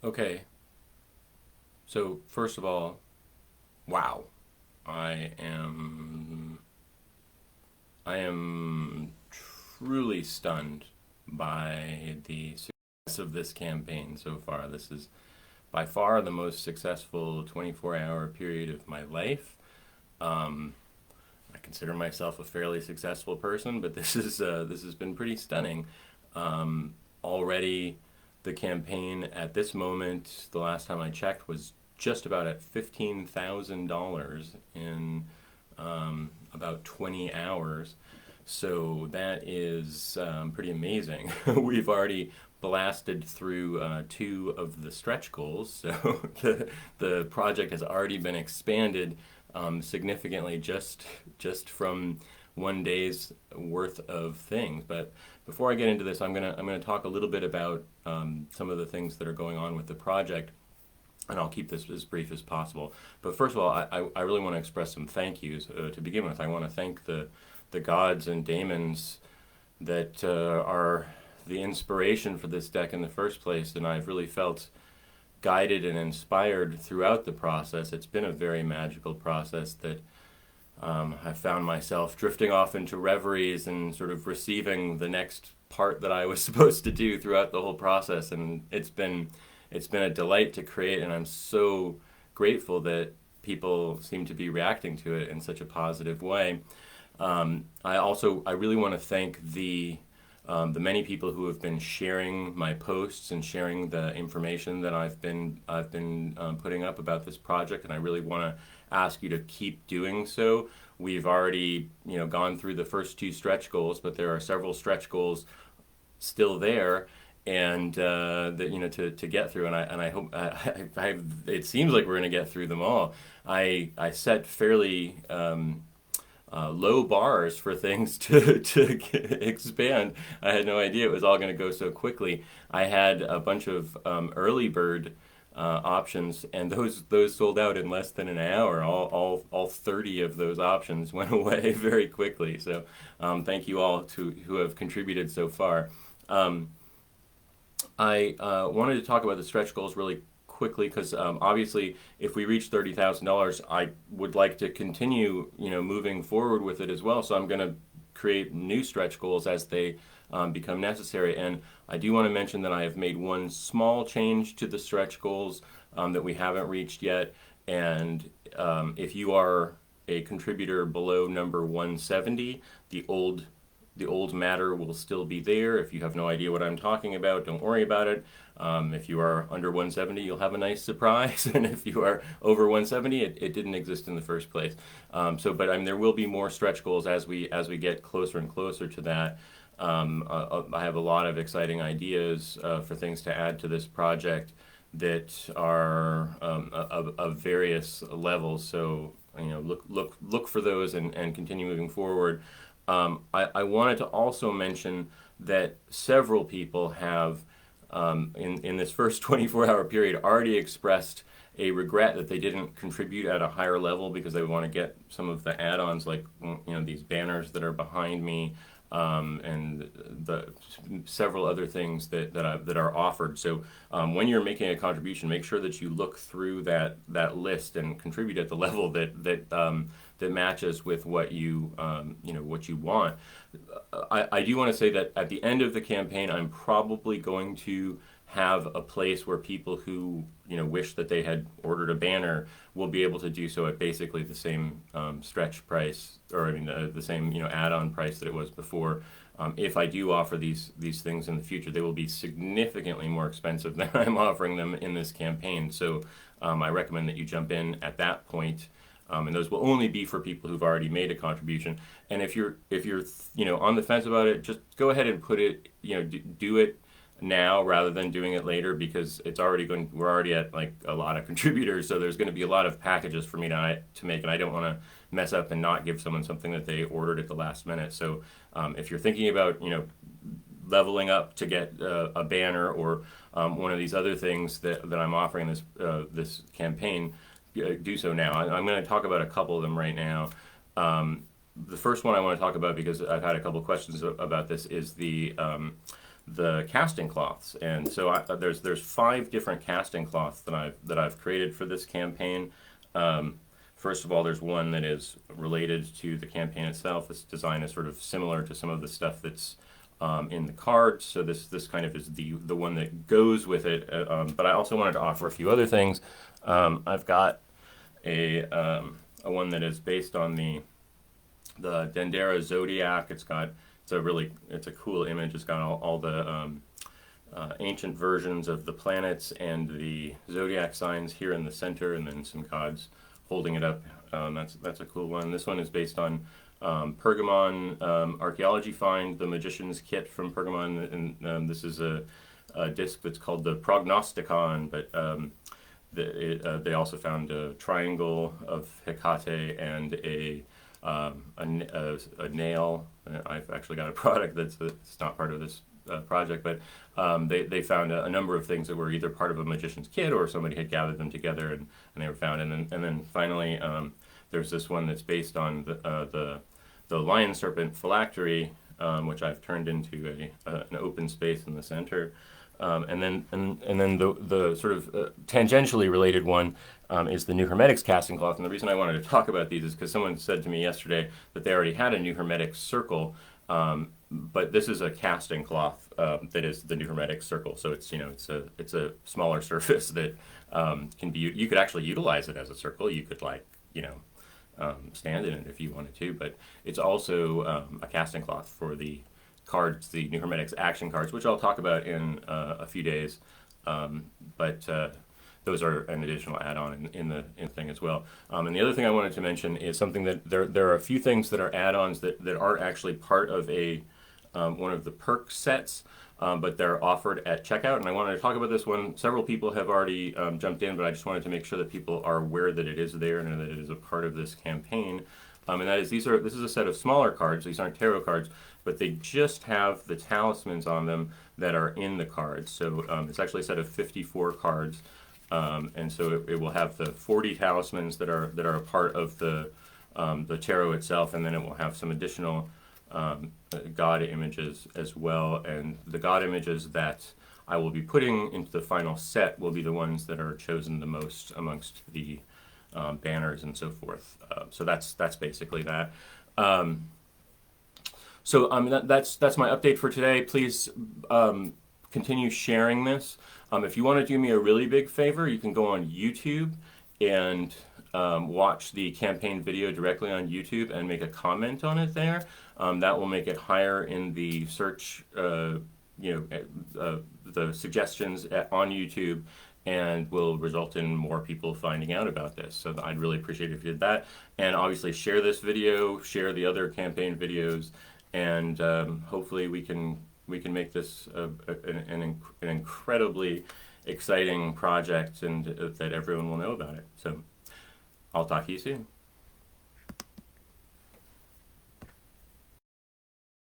Okay, so first of all, wow, I am I am truly stunned by the success of this campaign so far. This is by far the most successful 24-hour period of my life. Um, I consider myself a fairly successful person, but this has been pretty stunning. Already, the campaign at this moment, the last time I checked, was just about at $15,000 in about 20 hours. So that is pretty amazing. We've already blasted through two of the stretch goals, so the project has already been expanded significantly just from one day's worth of things. But before I get into this, I'm gonna talk a little bit about some of the things that are going on with the project, and I'll keep this as brief as possible. But first of all, I really want to express some thank yous. To begin with, I want to thank the gods and daemons that are the inspiration for this deck in the first place, and I've really felt guided and inspired throughout the process. It's been a very magical process that I found myself drifting off into reveries and sort of receiving the next part that I was supposed to do throughout the whole process, and it's been a delight to create, and I'm so grateful that people seem to be reacting to it in such a positive way. I really want to thank the many people who have been sharing my posts and sharing the information that I've been putting up about this project, and I really want to ask you to keep doing so. We've already gone through the first two stretch goals, but there are several stretch goals still there, and that to get through. And I hope it seems like we're going to get through them all. I set fairly low bars for things to expand. I had no idea it was all going to go so quickly. I had a bunch of early bird options, and those sold out in less than an hour. All 30 of those options went away very quickly. So thank you all who have contributed so far. I wanted to talk about the stretch goals really quickly because obviously, if we reach $30,000, I would like to continue, moving forward with it as well. So I'm going to create new stretch goals as they become necessary. And I do want to mention that I have made one small change to the stretch goals that we haven't reached yet. And if you are a contributor below number 170, the old matter will still be there. If you have no idea what I'm talking about, don't worry about it. If you are under 170, you'll have a nice surprise, and if you are over 170, it didn't exist in the first place. But there will be more stretch goals as we get closer and closer to that. I have a lot of exciting ideas for things to add to this project that are of various levels. So look for those and continue moving forward. I wanted to also mention that several people have, in this first 24-hour period, already expressed a regret that they didn't contribute at a higher level because they want to get some of the add-ons, like these banners that are behind me, and the several other things that are offered. So when you're making a contribution, make sure that you look through that list and contribute at the level that matches with what what you want. I do want to say that at the end of the campaign, I'm probably going to have a place where people who wish that they had ordered a banner will be able to do so at basically the same stretch price, or I mean the same add-on price that it was before. If I do offer these things in the future, they will be significantly more expensive than I'm offering them in this campaign. So I recommend that you jump in at that point. And those will only be for people who've already made a contribution. And if you're on the fence about it, just go ahead and put it do it now rather than doing it later, because we're already at like a lot of contributors, so there's going to be a lot of packages for me to make, and I don't want to mess up and not give someone something that they ordered at the last minute. So if you're thinking about leveling up to get a banner or one of these other things that I'm offering this campaign, do so now. I'm going to talk about a couple of them right now. The first one I want to talk about, because I've had a couple of questions about this, is the the casting cloths. And so there's 5 different casting cloths that I've created for this campaign. First of all, there's one that is related to the campaign itself. This design is sort of similar to some of the stuff that's in the cards. So this kind of is the one that goes with it. But I also wanted to offer a few other things. I've got a one that is based on the Dendera Zodiac. It's a cool image. It's got all the ancient versions of the planets and the zodiac signs here in the center, and then some gods holding it up. That's a cool one. This one is based on Pergamon archaeology find, the Magician's Kit from Pergamon, and this is a disc that's called the Prognosticon, but they also found a triangle of Hecate and a nail. I've actually got a product it's not part of this project, but they found a number of things that were either part of a magician's kit or somebody had gathered them together and they were found. And then finally, there's this one that's based on the lion serpent Phylactery, which I've turned into an open space in the center. And then the sort of tangentially related one is the new Hermetics casting cloth. And the reason I wanted to talk about these is because someone said to me yesterday that they already had a new Hermetics circle, but this is a casting cloth that is the new Hermetics circle. So it's it's a smaller surface that can be, you could actually utilize it as a circle. You could stand in it if you wanted to, but it's also a casting cloth for the cards, the new Hermetics action cards, which I'll talk about in a few days. But those are an additional add-on in the thing as well. And the other thing I wanted to mention is something that there are a few things that are add-ons that aren't actually part of one of the perk sets, but they're offered at checkout. And I wanted to talk about this one. Several people have already jumped in, but I just wanted to make sure that people are aware that it is there and that it is a part of this campaign. And that is, this is a set of smaller cards. These aren't tarot cards, but they just have the talismans on them that are in the cards. So it's actually a set of 54 cards, and so it will have the 40 talismans that are a part of the tarot itself, and then it will have some additional god images as well. And the god images that I will be putting into the final set will be the ones that are chosen the most amongst the banners and so forth. So that's basically that. So that's my update for today. Please continue sharing this. If you want to do me a really big favor, you can go on YouTube and watch the campaign video directly on YouTube and make a comment on it there. That will make it higher in the search, the suggestions on YouTube, and will result in more people finding out about this. So I'd really appreciate it if you did that. And obviously share this video, share the other campaign videos, and hopefully we can make this an incredibly exciting project, and that everyone will know about it. So I'll talk to you soon.